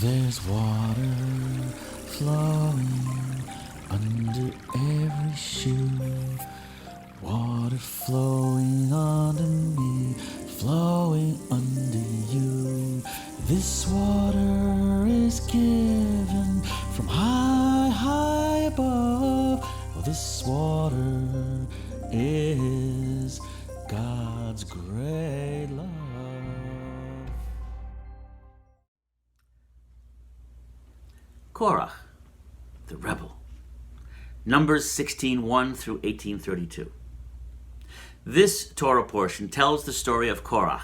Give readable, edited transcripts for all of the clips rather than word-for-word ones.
There's water flowing under every shoe. Water flowing under me, flowing under you. This water is given from high, high above. Well, this water is God's great love. Korach, the rebel. Numbers 16:1 through 18:32. This Torah portion tells the story of Korach,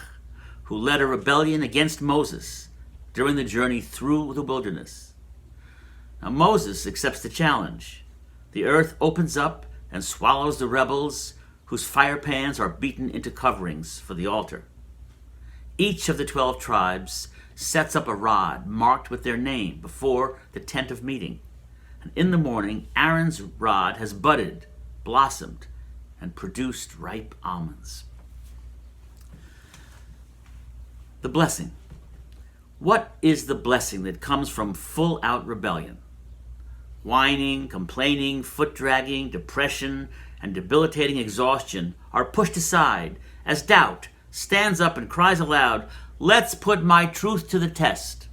who led a rebellion against Moses during the journey through the wilderness. Now Moses accepts the challenge. The earth opens up and swallows the rebels, whose fire pans are beaten into coverings for the altar. Each of the 12 tribes sets up a rod marked with their name before the tent of meeting. And in the morning, Aaron's rod has budded, blossomed, and produced ripe almonds. The blessing. What is the blessing that comes from full-out rebellion? Whining, complaining, foot-dragging, depression, and debilitating exhaustion are pushed aside as doubt stands up and cries aloud, "Let's put my truth to the test."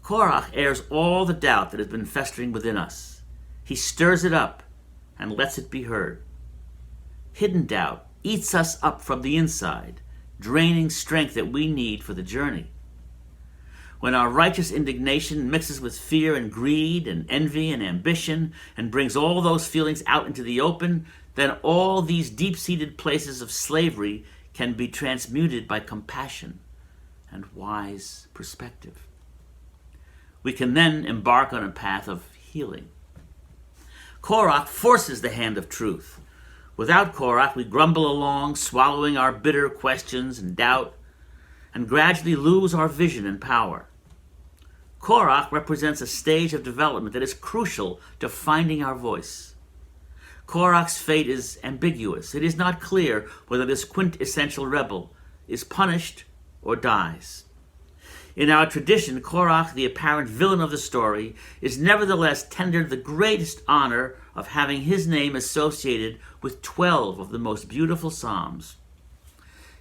Korach airs all the doubt that has been festering within us. He stirs it up and lets it be heard. Hidden doubt eats us up from the inside, draining strength that we need for the journey. When our righteous indignation mixes with fear and greed and envy and ambition and brings all those feelings out into the open, then all these deep-seated places of slavery can be transmuted by compassion and wise perspective. We can then embark on a path of healing. Korach forces the hand of truth. Without Korach, we grumble along, swallowing our bitter questions and doubt, and gradually lose our vision and power. Korach represents a stage of development that is crucial to finding our voice. Korach's fate is ambiguous. It is not clear whether this quintessential rebel is punished or dies. In our tradition, Korach, the apparent villain of the story, is nevertheless tendered the greatest honor of having his name associated with 12 of the most beautiful psalms.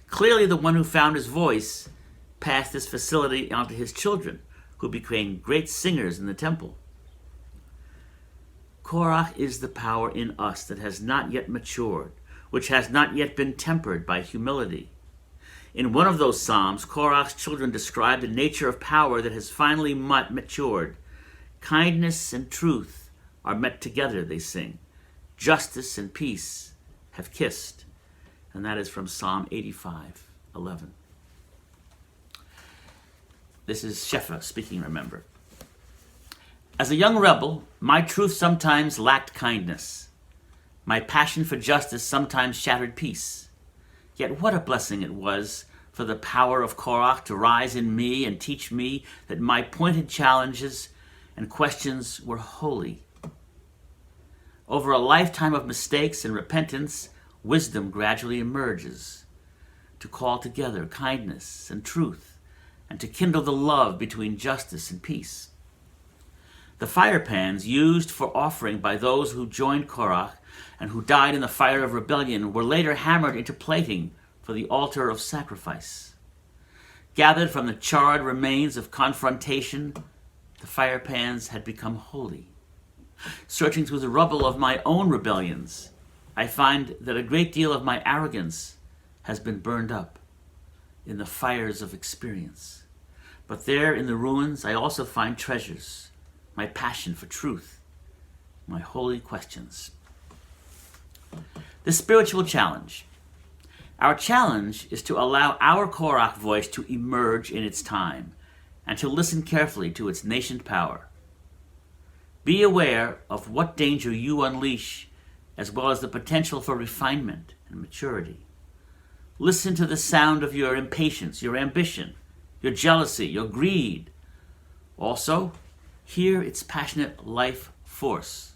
Clearly, the one who found his voice passed this facility on to his children, who became great singers in the temple. Korach is the power in us that has not yet matured, which has not yet been tempered by humility. In one of those psalms, Korach's children describe the nature of power that has finally matured. Kindness and truth are met together, they sing. Justice and peace have kissed. And that is from Psalm 85:11. This is Shefa speaking, remember. As a young rebel, my truth sometimes lacked kindness. My passion for justice sometimes shattered peace. Yet what a blessing it was for the power of Korach to rise in me and teach me that my pointed challenges and questions were holy. Over a lifetime of mistakes and repentance, wisdom gradually emerges to call together kindness and truth and to kindle the love between justice and peace. The fire pans used for offering by those who joined Korach and who died in the fire of rebellion were later hammered into plating for the altar of sacrifice. Gathered from the charred remains of confrontation, the fire pans had become holy. Searching through the rubble of my own rebellions, I find that a great deal of my arrogance has been burned up in the fires of experience. But there in the ruins, I also find treasures, my passion for truth, my holy questions. The spiritual challenge. Our challenge is to allow our Korach voice to emerge in its time and to listen carefully to its nascent power. Be aware of what danger you unleash, as well as the potential for refinement and maturity. Listen to the sound of your impatience, your ambition, your jealousy, your greed. Also, hear its passionate life force.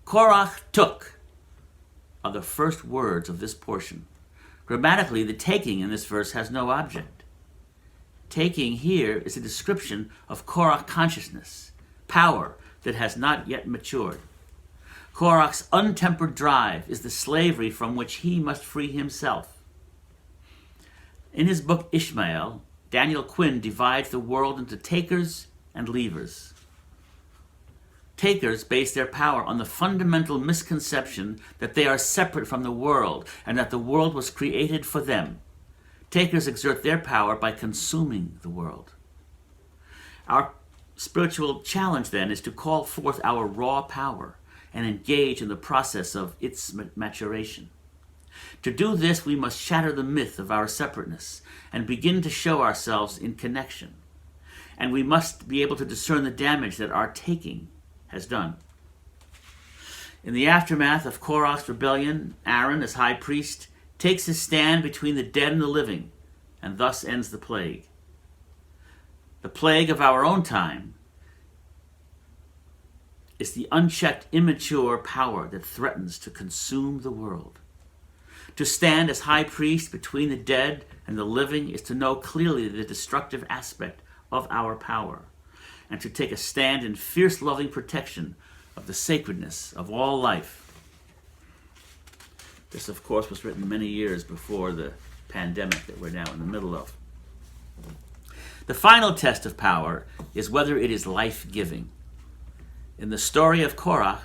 Korach took are the first words of this portion. Grammatically, the taking in this verse has no object. Taking here is a description of Korach consciousness, power that has not yet matured. Korach's untempered drive is the slavery from which he must free himself. In his book Ishmael, Daniel Quinn divides the world into takers and leavers. Takers base their power on the fundamental misconception that they are separate from the world and that the world was created for them. Takers exert their power by consuming the world. Our spiritual challenge then is to call forth our raw power and engage in the process of its maturation. To do this, we must shatter the myth of our separateness and begin to show ourselves in connection. And we must be able to discern the damage that our taking has done. In the aftermath of Korach's rebellion, Aaron, as high priest, takes his stand between the dead and the living, and thus ends the plague. The plague of our own time is the unchecked, immature power that threatens to consume the world. To stand as high priest between the dead and the living is to know clearly the destructive aspect of our power, and to take a stand in fierce loving protection of the sacredness of all life. This, of course, was written many years before the pandemic that we're now in the middle of. The final test of power is whether it is life-giving. In the story of Korach,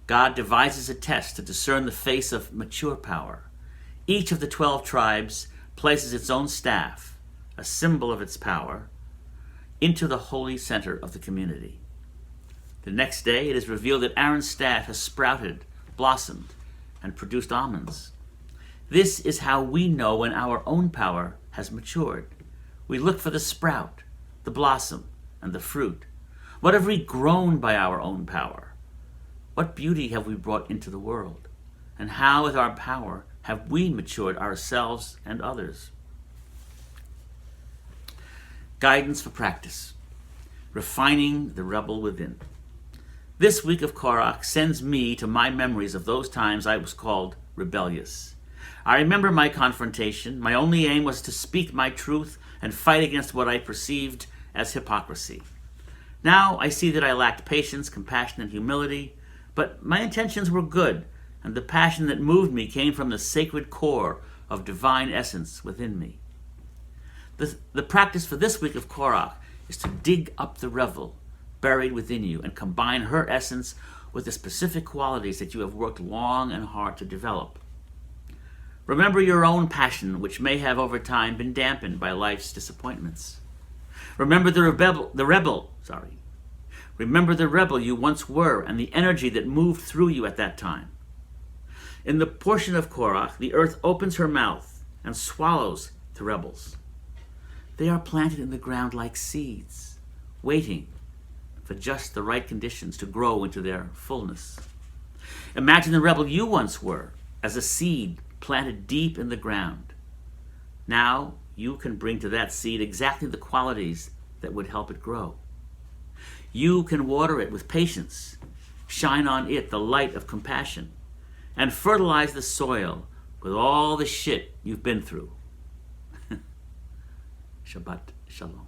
God devises a test to discern the face of mature power. Each of the 12 tribes places its own staff, a symbol of its power, into the holy center of the community. The next day, it is revealed that Aaron's staff has sprouted, blossomed, and produced almonds. This is how we know when our own power has matured. We look for the sprout, the blossom, and the fruit. What have we grown by our own power? What beauty have we brought into the world? And how, with our power, have we matured ourselves and others? Guidance for practice. Refining the rebel within. This week of Korach sends me to my memories of those times I was called rebellious. I remember my confrontation. My only aim was to speak my truth and fight against what I perceived as hypocrisy. Now I see that I lacked patience, compassion, and humility, but my intentions were good, and the passion that moved me came from the sacred core of divine essence within me. The practice for this week of Korach is to dig up the rebel buried within you and combine her essence with the specific qualities that you have worked long and hard to develop. Remember your own passion, which may have over time been dampened by life's disappointments. Remember the rebel you once were and the energy that moved through you at that time. In the portion of Korach, the earth opens her mouth and swallows the rebels. They are planted in the ground like seeds, waiting for just the right conditions to grow into their fullness. Imagine the rebel you once were as a seed planted deep in the ground. Now you can bring to that seed exactly the qualities that would help it grow. You can water it with patience, shine on it the light of compassion, and fertilize the soil with all the shit you've been through. Shabbat Shalom.